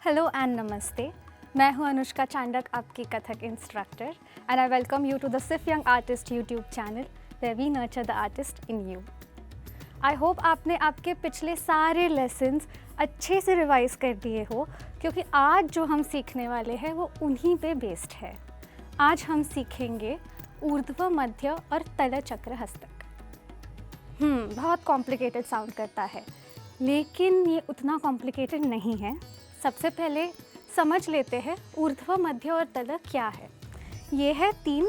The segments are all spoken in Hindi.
हेलो एंड नमस्ते। मैं हूं अनुष्का चांडक, आपकी Kathak instructor, and I welcome you to the सिर्फ young artist YouTube channel where we nurture the artist in you. I hope आपने आपके पिछले सारे लेसन्स अच्छे से रिवाइज कर दिए हो, क्योंकि आज जो हम सीखने वाले हैं वो उन्हीं पे बेस्ड है। आज हम सीखेंगे ऊर्ध्व, मध्य और तल चक्र हस्तक। बहुत कॉम्प्लिकेटेड साउंड करता है, लेकिन ये उतना कॉम्प्लिकेटेड नहीं है। सबसे पहले समझ लेते हैं ऊर्ध्व, मध्य और तल क्या है। ये है 3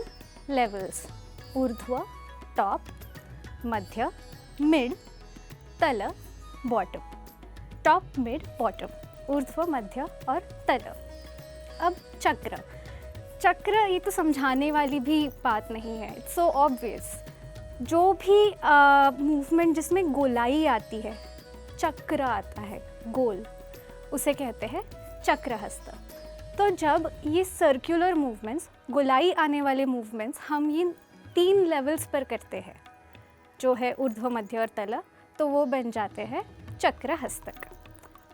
लेवल्स: ऊर्ध्व टॉप, मध्य मिड, तल बॉटम। टॉप, मिड, बॉटम, ऊर्ध्व, मध्य और तल। अब चक्र ये तो समझाने वाली भी बात नहीं है, इट्स सो ऑब्वियस। जो भी मूवमेंट जिसमें गोलाई आती है, चक्र आता है गोल, उसे कहते हैं चक्रहस्त। तो जब ये सर्कुलर मूवमेंट्स, गोलाई आने वाले मूवमेंट्स हम ये 3 लेवल्स पर करते हैं, जो है ऊर्ध्व, मध्य और तल, तो वो बन जाते हैं चक्रहस्तक।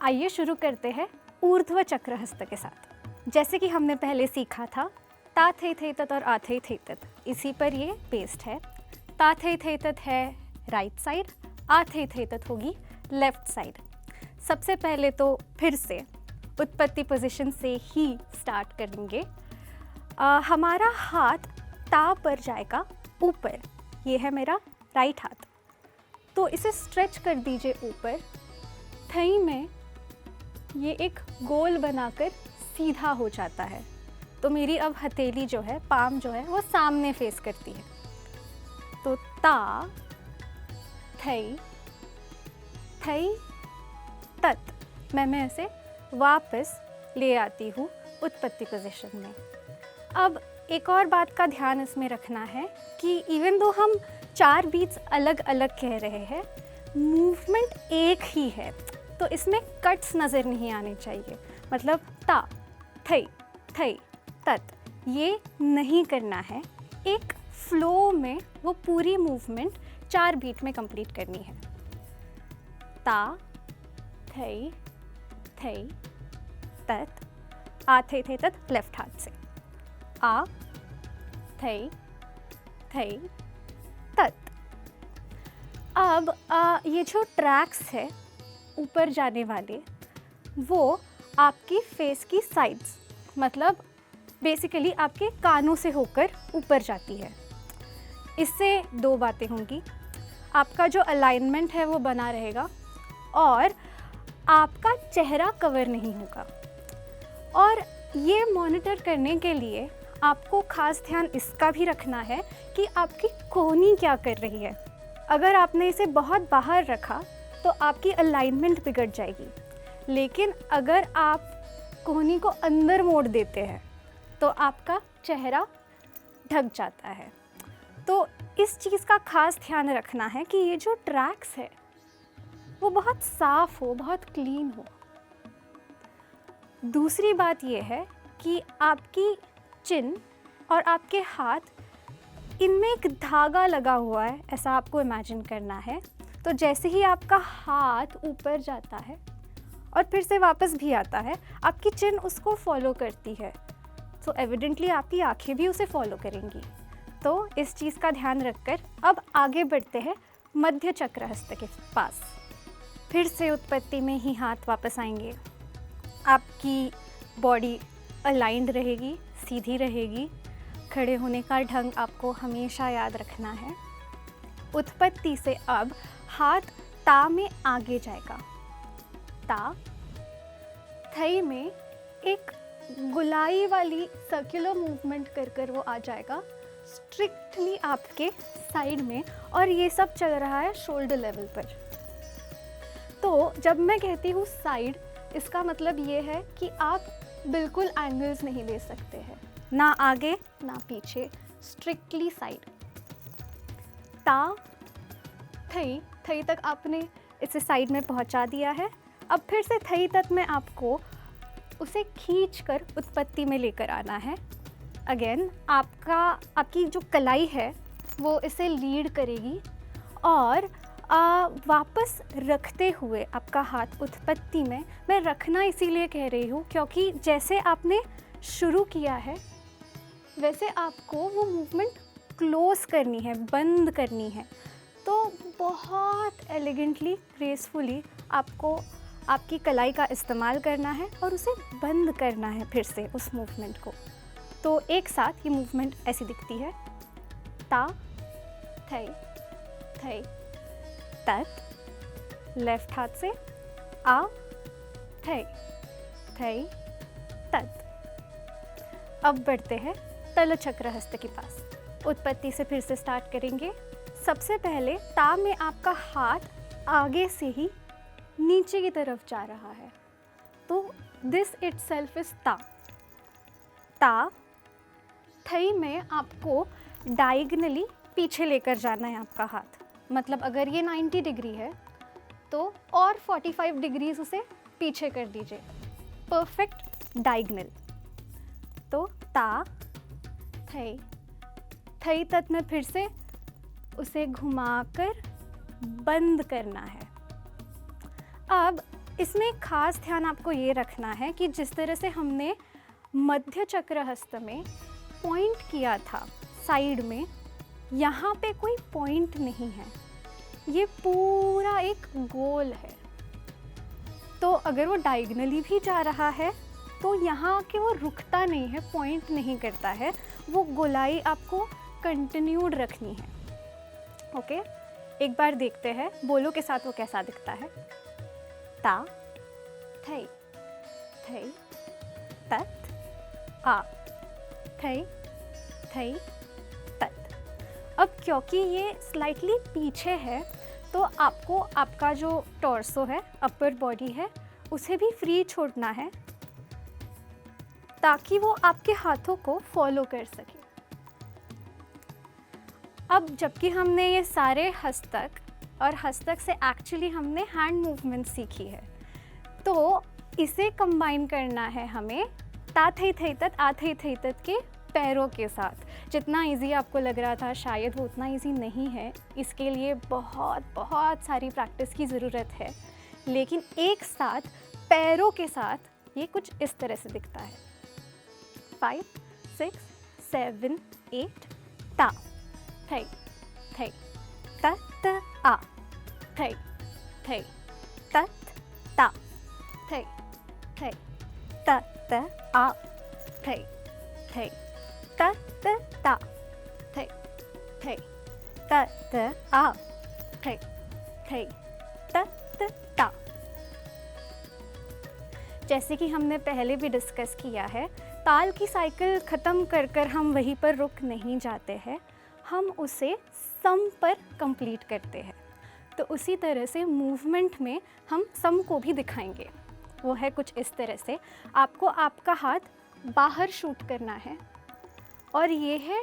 आइए शुरू करते हैं ऊर्ध्व चक्रहस्त के साथ। जैसे कि हमने पहले सीखा था, ता थे थे तत और आ थे थे तत, इसी पर ये बेस्ड है। ता थे थे तत है राइट साइड, आ थे थे तत होगी लेफ्ट साइड। सबसे पहले तो फिर से उत्पत्ति पोजीशन से ही स्टार्ट करेंगे। हमारा हाथ ता पर जाएगा ऊपर, ये है मेरा राइट हाथ, तो इसे स्ट्रेच कर दीजिए ऊपर। थई में ये एक गोल बनाकर सीधा हो जाता है, तो मेरी अब हथेली जो है, पाम जो है, वो सामने फेस करती है। तो ता थई थई तत मैं इसे वापस ले आती हूँ उत्पत्ति पोजीशन में। अब एक और बात का ध्यान इसमें रखना है कि इवन दो हम 4 बीट्स अलग अलग कह रहे हैं, मूवमेंट एक ही है, तो इसमें कट्स नज़र नहीं आने चाहिए। मतलब ता थई थई तत ये नहीं करना है, एक फ्लो में वो पूरी मूवमेंट 4 बीट में कंप्लीट करनी है। ता थई थई तत, आ थे थे तत लेफ्ट हाथ से, आ थई थई तत। अब ये जो ट्रैक्स है ऊपर जाने वाले, वो आपकी फेस की साइड्स, मतलब बेसिकली आपके कानों से होकर ऊपर जाती है। इससे 2 बातें होंगी, आपका जो अलाइनमेंट है वो बना रहेगा और आपका चेहरा कवर नहीं होगा। और ये मॉनिटर करने के लिए आपको खास ध्यान इसका भी रखना है कि आपकी कोहनी क्या कर रही है। अगर आपने इसे बहुत बाहर रखा तो आपकी अलाइनमेंट बिगड़ जाएगी, लेकिन अगर आप कोहनी को अंदर मोड़ देते हैं तो आपका चेहरा ढक जाता है। तो इस चीज़ का खास ध्यान रखना है कि ये जो ट्रैक्स है वो बहुत साफ हो, बहुत क्लीन हो। दूसरी बात ये है कि आपकी चिन और आपके हाथ, इनमें एक धागा लगा हुआ है, ऐसा आपको इमेजिन करना है। तो जैसे ही आपका हाथ ऊपर जाता है और फिर से वापस भी आता है, आपकी चिन उसको फॉलो करती है, तो एविडेंटली आपकी आंखें भी उसे फॉलो करेंगी। तो इस चीज़ का ध्यान रखकर अब आगे बढ़ते हैं मध्य चक्रहस्त के पास। फिर से उत्पत्ति में ही हाथ वापस आएंगे, आपकी बॉडी अलाइंड रहेगी, सीधी रहेगी। खड़े होने का ढंग आपको हमेशा याद रखना है। उत्पत्ति से अब हाथ ता में आगे जाएगा, ता थई में एक गुलाई वाली सर्कुलर मूवमेंट कर वो आ जाएगा स्ट्रिक्टली आपके साइड में, और ये सब चल रहा है शोल्डर लेवल पर। तो जब मैं कहती हूँ साइड, इसका मतलब ये है कि आप बिल्कुल एंगल्स नहीं ले सकते हैं, ना आगे ना पीछे, स्ट्रिक्टली साइड। ता थई थई तक आपने इसे साइड में पहुँचा दिया है। अब फिर से थई तक में आपको उसे खींचकर उत्पत्ति में लेकर आना है। अगेन आपकी जो कलाई है वो इसे लीड करेगी, और वापस रखते हुए आपका हाथ उत्पत्ति में, मैं रखना इसीलिए कह रही हूँ क्योंकि जैसे आपने शुरू किया है वैसे आपको वो मूवमेंट क्लोज करनी है, बंद करनी है। तो बहुत एलिगेंटली, ग्रेसफुली आपको आपकी कलाई का इस्तेमाल करना है और उसे बंद करना है फिर से उस मूवमेंट को। तो एक साथ ये मूवमेंट ऐसी दिखती है, ता थई थई तत, लेफ्ट हाथ से आ थई थई तत। अब बढ़ते हैं तल चक्र हस्त के पास। उत्पत्ति से फिर से स्टार्ट करेंगे। सबसे पहले ता में आपका हाथ आगे से ही नीचे की तरफ जा रहा है, तो दिस इटसेल्फ इज ता। ता थई में आपको डायगनली पीछे लेकर जाना है आपका हाथ, मतलब अगर ये 90 डिग्री है तो और 45 डिग्रीज उसे पीछे कर दीजिए, परफेक्ट डायगनल। तो ता थई थई तक में फिर से उसे घुमाकर बंद करना है। अब इसमें खास ध्यान आपको ये रखना है कि जिस तरह से हमने मध्य चक्र हस्त में पॉइंट किया था साइड में, यहाँ पे कोई पॉइंट नहीं है, ये पूरा एक गोल है। तो अगर वो डायगनली भी जा रहा है तो यहाँ के वो रुकता नहीं है, पॉइंट नहीं करता है, वो गोलाई आपको कंटिन्यूड रखनी है। ओके, एक बार देखते हैं बोलो के साथ वो कैसा दिखता है। ता थई थई तत आ थई थई तत। अब क्योंकि ये स्लाइटली पीछे है तो आपको आपका जो टॉर्सो है, अपर बॉडी है, उसे भी फ्री छोड़ना है ताकि वो आपके हाथों को फॉलो कर सके। अब जबकि हमने ये सारे हस्तक और हस्तक से एक्चुअली हमने हैंड मूवमेंट सीखी है, तो इसे कंबाइन करना है हमें ता थई थई तत आ थई थई तत के पैरों के साथ। जितना इजी आपको लग रहा था शायद वो उतना इजी नहीं है, इसके लिए बहुत बहुत सारी प्रैक्टिस की ज़रूरत है, लेकिन एक साथ पैरों के साथ ये कुछ इस तरह से दिखता है। 5 6 7 8 ता थई थई तत आ थई थई तत ता थई थई तत आ थई थई तत ता थई थई तत आ थई थई तत ता। जैसे कि हमने पहले भी डिस्कस किया है, ताल की साइकिल ख़त्म कर कर हम वहीं पर रुक नहीं जाते हैं, हम उसे सम पर कंप्लीट करते हैं। तो उसी तरह से मूवमेंट में हम सम को भी दिखाएंगे। वो है कुछ इस तरह से, आपको आपका हाथ बाहर शूट करना है और ये है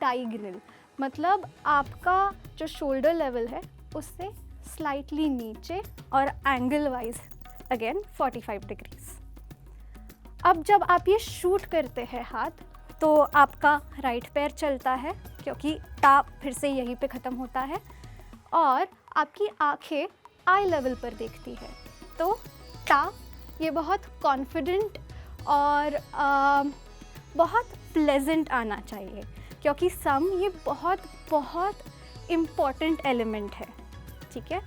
डायगोनल, मतलब आपका जो शोल्डर लेवल है उससे स्लाइटली नीचे और एंगल वाइज अगेन 45 डिग्रीज। अब जब आप ये शूट करते हैं हाथ, तो आपका राइट पैर चलता है क्योंकि ता फिर से यहीं पे ख़त्म होता है और आपकी आंखें आई लेवल पर देखती है। तो ता ये बहुत कॉन्फिडेंट और बहुत प्लेजेंट आना चाहिए क्योंकि सम ये बहुत बहुत इम्पॉर्टेंट एलिमेंट है। ठीक है,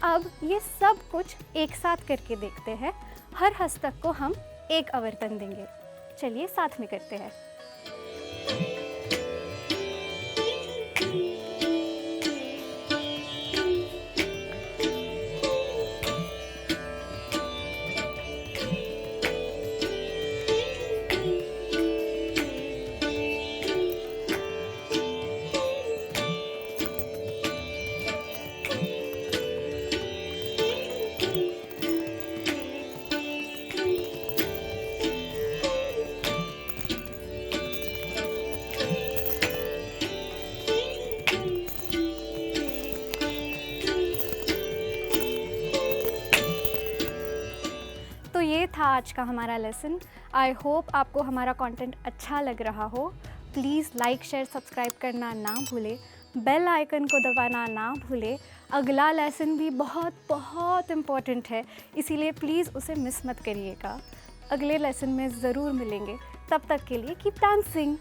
अब ये सब कुछ एक साथ करके देखते हैं। हर हस्तक को हम एक आवर्तन देंगे। चलिए साथ में करते हैं। ये था आज का हमारा लेसन। आई होप आपको हमारा कंटेंट अच्छा लग रहा हो। प्लीज़ लाइक शेयर सब्सक्राइब करना ना भूलें। बेल आइकन को दबाना ना भूलें। अगला लेसन भी बहुत बहुत इम्पोर्टेंट है, इसीलिए प्लीज़ उसे मिस मत करिएगा। अगले लेसन में ज़रूर मिलेंगे, तब तक के लिए कीप डांसिंग।